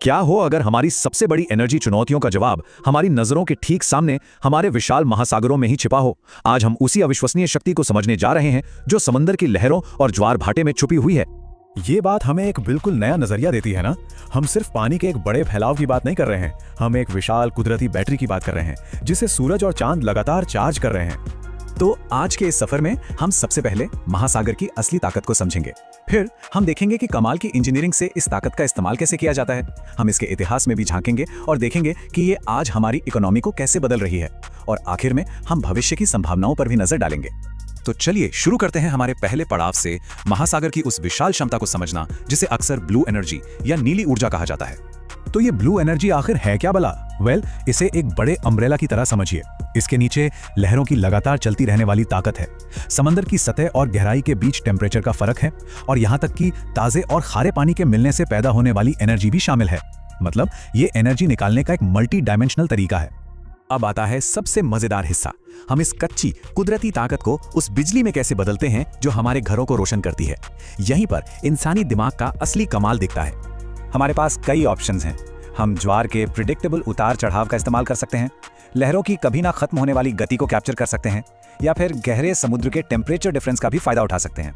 क्या हो अगर हमारी सबसे बड़ी एनर्जी चुनौतियों का जवाब हमारी नजरों के ठीक सामने हमारे विशाल महासागरों में ही छिपा हो। आज हम उसी अविश्वसनीय शक्ति को समझने जा रहे हैं जो समंदर की लहरों और ज्वार भाटे में छुपी हुई है। ये बात हमें एक बिल्कुल नया नजरिया देती है ना। हम सिर्फ पानी के एक बड़े फैलाव की बात नहीं कर रहे हैं, हम एक विशाल कुदरती बैटरी की बात कर रहे हैं जिसे सूरज और चांद लगातार चार्ज कर रहे हैं। तो आज के इस सफर में हम सबसे पहले महासागर की असली ताकत को समझेंगे। फिर हम देखेंगे कि कमाल की इंजीनियरिंग से इस ताकत का इस्तेमाल कैसे किया जाता है। हम इसके इतिहास में भी झांकेंगे और देखेंगे कि ये आज हमारी इकोनॉमी को कैसे बदल रही है। और आखिर में हम भविष्य की संभावनाओं पर भी नजर डालेंगे। तो चलिए शुरू करते हैं हमारे पहले पड़ाव से, महासागर की उस विशाल क्षमता को समझना जिसे अक्सर ब्लू एनर्जी या नीली ऊर्जा कहा जाता है। तो ये ब्लू एनर्जी आखिर है क्या भला? इसे एक बड़े अम्ब्रेला की तरह समझिए। इसके नीचे लहरों की लगातार चलती रहने वाली ताकत है, समंदर की सतह और गहराई के बीच टेम्परेचर का फर्क है, और यहाँ तक कि ताजे और खारे पानी के मिलने से पैदा होने वाली एनर्जी भी शामिल है। मतलब ये एनर्जी निकालने का एक मल्टी डायमेंशनल तरीका है। अब आता है सबसे मजेदार हिस्सा। हम इस कच्ची कुदरती ताकत को उस बिजली में कैसे बदलते हैं जो हमारे घरों को रोशन करती है। यहीं पर इंसानी दिमाग का असली कमाल दिखता है। हमारे पास कई ऑप्शंस हैं। हम ज्वार के प्रिडिक्टेबल उतार चढ़ाव का इस्तेमाल कर सकते हैं, लहरों की कभी ना खत्म होने वाली गति को कैप्चर कर सकते हैं, या फिर गहरे समुद्र के टेम्परेचर डिफरेंस का भी फायदा उठा सकते हैं।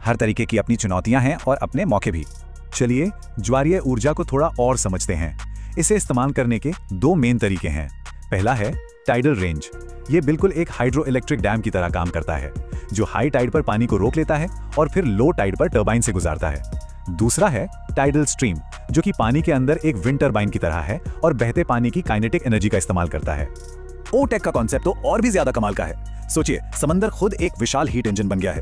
हर तरीके की अपनी चुनौतियां हैं और अपने मौके भी। चलिए ज्वारीय ऊर्जा को थोड़ा और समझते हैं। इसे इस्तेमाल करने के दो मेन तरीके हैं। पहला है टाइडल रेंज। ये बिल्कुल एक हाइड्रो इलेक्ट्रिक डैम की तरह काम करता है, जो हाई टाइड पर पानी को रोक लेता है और फिर लो टाइड पर टरबाइन से गुजारता है। दूसरा है टाइडल स्ट्रीम, जो कि पानी के अंदर एक विंड टरबाइन की तरह है और बहते पानी की काइनेटिक एनर्जी का इस्तेमाल करता है। ओटेक का कॉन्सेप्ट तो और भी ज्यादा कमाल का है। सोचिए, समंदर खुद एक विशाल हीट इंजन बन गया है।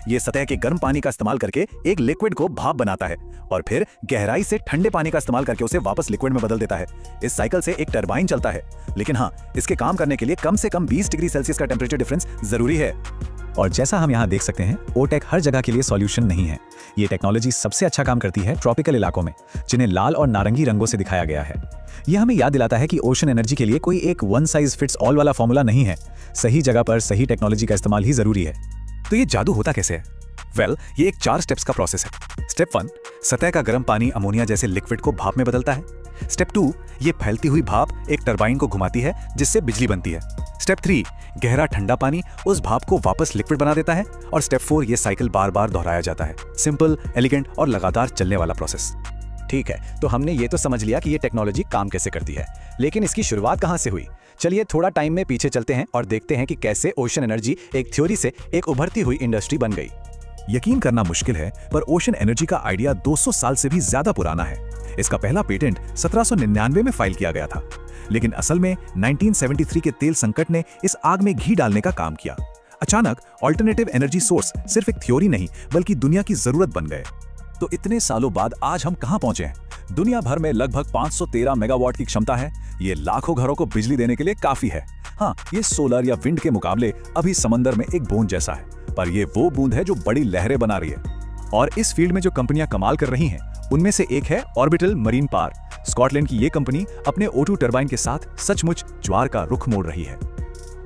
ये सतह के गर्म पानी का इस्तेमाल करके एक लिक्विड को भाप बनाता है और फिर गहराई से ठंडे पानी का इस्तेमाल करके उसे वापस लिक्विड में बदल देता है। इस साइकिल से एक टरबाइन चलता है, लेकिन हाँ, इसके काम करने के लिए कम से कम 20 डिग्री सेल्सियस का टेम्परेचर डिफरेंस जरूरी है। और जैसा हम यहाँ देख सकते हैं, ओटेक हर जगह के लिए सॉल्यूशन नहीं है। ये टेक्नोलॉजी सबसे अच्छा काम करती है ट्रॉपिकल इलाकों में, जिन्हें लाल और नारंगी रंगों से दिखाया गया है। यह हमें याद दिलाता है कि ओशन एनर्जी के लिए कोई एक वन साइज फिट्स ऑल वाला फॉर्मूला नहीं है। सही जगह पर सही टेक्नोलॉजी का इस्तेमाल ही जरूरी है। तो ये जादू होता कैसे है? ये एक 4 स्टेप्स का प्रोसेस है। स्टेप 1, सतह का गर्म पानी अमोनिया जैसे लिक्विड को भाप में बदलता है। स्टेप 2, ये फैलती हुई भाप एक टरबाइन को घुमाती है जिससे बिजली बनती है। स्टेप 3, गहरा ठंडा पानी उस भाप को वापस लिक्विड बना देता है। और स्टेप 4, ये साइकिल बार बार दोहराया जाता है। सिंपल, एलिगेंट और लगातार चलने वाला प्रोसेस। ठीक है, तो हमने ये तो समझ लिया कि ये टेक्नोलॉजी काम कैसे करती है, लेकिन इसकी शुरुआत कहाँ से हुई? चलिए थोड़ा टाइम में पीछे चलते हैं और देखते हैं कि कैसे ओशन एनर्जी एक थ्योरी से एक उभरती हुई इंडस्ट्री बन गई। यकीन करना मुश्किल है, पर ओशन एनर्जी का आइडिया 200 साल से भी ज्यादा पुराना है। इसका पहला पेटेंट 1799 में फाइल किया गया था, लेकिन असल में 1973 के तेल संकट ने इस आग में घी डालने का काम किया। अचानक ऑल्टरनेटिव एनर्जी सोर्स सिर्फ एक थ्योरी नहीं बल्कि दुनिया की जरूरत बन गए। तो इतने सालों बाद आज हम कहां पहुंचे हैं? दुनिया भर में लगभग 513 मेगावाट की क्षमता है। ये लाखों घरों को बिजली देने के लिए काफी है। हाँ, ये सोलर या विंड के मुकाबले अभी समंदर में एक बूंद जैसा है, पर ये वो बूंद है जो बड़ी लहरें बना रही है। और इस फील्ड में जो कंपनियां कमाल कर रही हैं, उनमें से एक है ऑर्बिटल मरीन पावर। स्कॉटलैंड की ये कंपनी अपने O2 टरबाइन के साथ सचमुच ज्वार का रुख मोड़ रही है।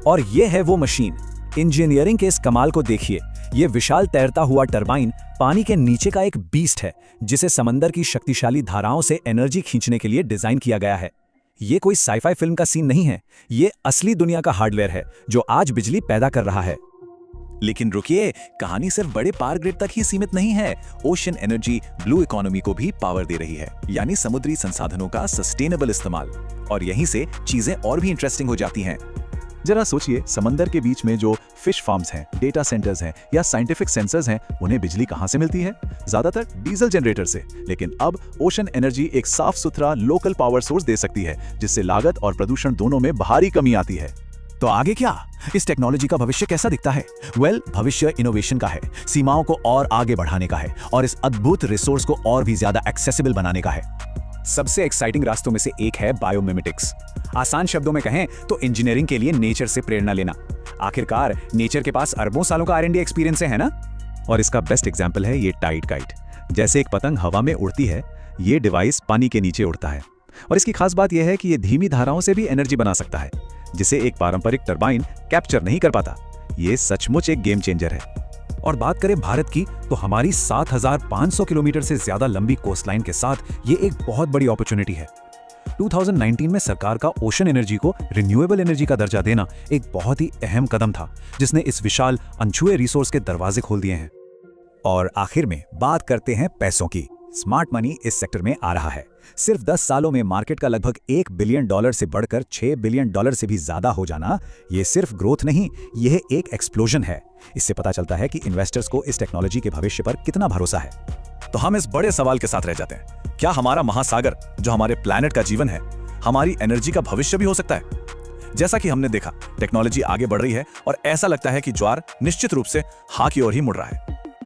और ये है वो मशीन। इंजीनियरिंग के इस कमाल को देखिए। ये विशाल तैरता हुआ टरबाइन पानी के नीचे का एक बीस्ट है, जिसे समंदर की शक्तिशाली धाराओं से एनर्जी खींचने के लिए डिजाइन किया गया है। ये कोई साइफाई फिल्म का सीन नहीं है, ये असली दुनिया का हार्डवेयर है जो आज बिजली पैदा कर रहा है। लेकिन रुकिए, कहानी सिर्फ बड़े पावर ग्रिड तक ही सीमित नहीं है। ओशन एनर्जी ब्लू इकोनॉमी को भी पावर दे रही है, यानी समुद्री संसाधनों का सस्टेनेबल इस्तेमाल। और यहीं से चीजें और भी इंटरेस्टिंग हो जाती हैं। जरा सोचिए, समंदर के बीच में जो फिश फार्म्स हैं, डेटा सेंटर्स हैं या साइंटिफिक सेंसर्स हैं, उन्हें बिजली कहां से मिलती है? ज्यादातर डीजल जनरेटर से। लेकिन अब ओशन एनर्जी एक साफ सुथरा लोकल पावर सोर्स दे सकती है, जिससे लागत और प्रदूषण दोनों में भारी कमी आती है। तो आगे क्या? इस टेक्नोलॉजी का भविष्य कैसा दिखता है? भविष्य इनोवेशन का है, सीमाओं को और आगे बढ़ाने का है और इस अद्भुत रिसोर्स को और भी ज्यादा एक्सेसिबल बनाने का है। सबसे एक्साइटिंग रास्तों में से एक है बायोमिमेटिक्स। आसान शब्दों में कहें तो इंजीनियरिंग के लिए नेचर से प्रेरणा लेना। आखिरकार नेचर के पास अरबों सालों का R&D एक्सपीरियंस है ना? और इसका बेस्ट एग्जाम्पल है ये टाइड काइट। जैसे एक पतंग हवा में उड़ती है, ये डिवाइस पानी के नीचे उड़ता है। और इसकी खास बात यह है कि ये धीमी धाराओं से भी एनर्जी बना सकता है, जिसे एक पारंपरिक टरबाइन कैप्चर नहीं कर पाता। ये सचमुच एक गेम चेंजर है। और बात करें भारत की, तो हमारी 7,500 किलोमीटर से ज्यादा लंबी कोस्टलाइन के साथ ये एक बहुत बड़ी अपॉर्चुनिटी है। 2019 में सरकार का ओशन एनर्जी को रिन्यूएबल एनर्जी का दर्जा देना एक बहुत ही अहम कदम था, जिसने इस विशाल अनछुए रिसोर्स के दरवाजे खोल दिए हैं। और आखिर में बात करते हैं पैसों की। स्मार्ट मनी इस सेक्टर में आ रहा है। सिर्फ 10 सालों में मार्केट का लगभग $1 बिलियन से बढ़कर $6 बिलियन से भी ज्यादा हो जाना, ये सिर्फ ग्रोथ नहीं, यह एक एक्सप्लोजन है। इससे पता चलता है कि इन्वेस्टर्स को इस टेक्नोलॉजी के भविष्य पर कितना भरोसा है। तो हम इस बड़े सवाल के साथ रह जाते हैं, क्या हमारा महासागर जो हमारे प्लैनेट का जीवन है, हमारी एनर्जी का भविष्य भी हो सकता है? जैसा कि हमने देखा, टेक्नोलॉजी आगे बढ़ रही है और ऐसा लगता है कि ज्वार निश्चित रूप से हाँ की ओर ही मुड़ रहा है।